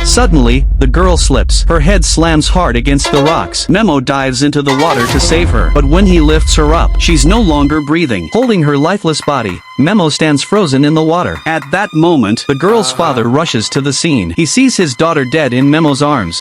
Suddenly, the girl slips. Her head slams hard against the rocks. Memo dives into the water to save her, but when he lifts her up, she's no longer breathing. Holding her lifeless body, Memo stands frozen in the water. At that moment, the girl's father rushes to the scene. He sees his daughter dead in Memo's arms.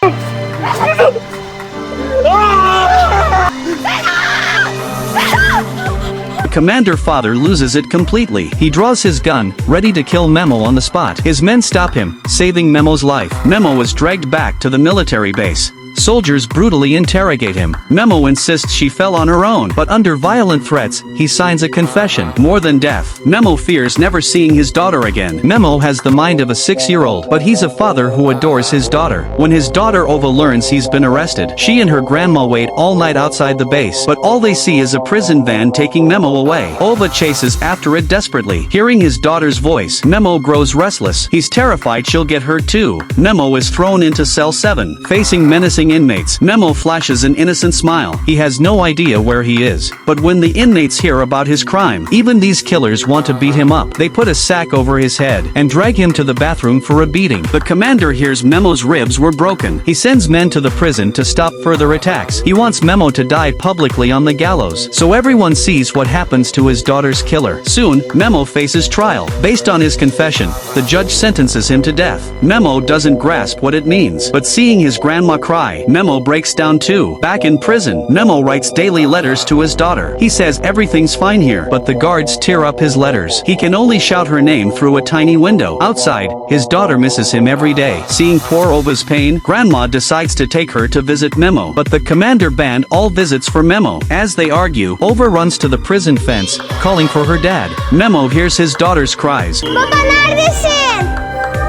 Commander Father loses it completely. He draws his gun, ready to kill Memo on the spot. His men stop him, saving Memo's life. Memo is dragged back to the military base. Soldiers brutally interrogate him. Memo insists she fell on her own, but under violent threats, he signs a confession. More than death, Memo fears never seeing his daughter again. Memo has the mind of a 6-year-old, but he's a father who adores his daughter. When his daughter Ova learns he's been arrested, she and her grandma wait all night outside the base, but all they see is a prison van taking Memo away. Ova chases after it desperately. Hearing his daughter's voice, Memo grows restless. He's terrified she'll get hurt too. Memo is thrown into cell 7, facing menacing inmates. Memo flashes an innocent smile. He has no idea where he is. But when the inmates hear about his crime, even these killers want to beat him up. They put a sack over his head and drag him to the bathroom for a beating. The commander hears Memo's ribs were broken. He sends men to the prison to stop further attacks. He wants Memo to die publicly on the gallows, so everyone sees what happens to his daughter's killer. Soon, Memo faces trial. Based on his confession, the judge sentences him to death. Memo doesn't grasp what it means, but seeing his grandma cry, Memo breaks down too. Back in prison, Memo writes daily letters to his daughter. He says everything's fine here, but the guards tear up his letters. He can only shout her name through a tiny window. Outside, his daughter misses him every day. Seeing poor Ova's pain, Grandma decides to take her to visit Memo, but the commander banned all visits for Memo. As they argue, Ova runs to the prison fence, calling for her dad. Memo hears his daughter's cries. Baba neredesin?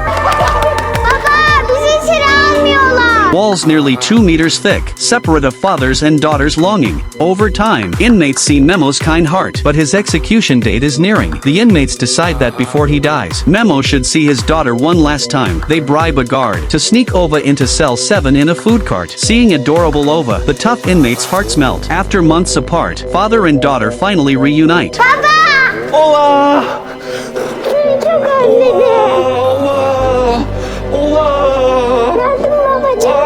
Baba bizi içeri almıyorlar. Walls nearly 2 meters thick, separate a father's and daughter's longing. Over time, inmates see Memo's kind heart, but his execution date is nearing. The inmates decide that before he dies, Memo should see his daughter one last time. They bribe a guard to sneak Ova into cell 7 in a food cart. Seeing adorable Ova, the tough inmates' hearts melt. After months apart, father and daughter finally reunite. Baba! Ola! Seni çok özledim. Ola! Ola! Yardım babacığım.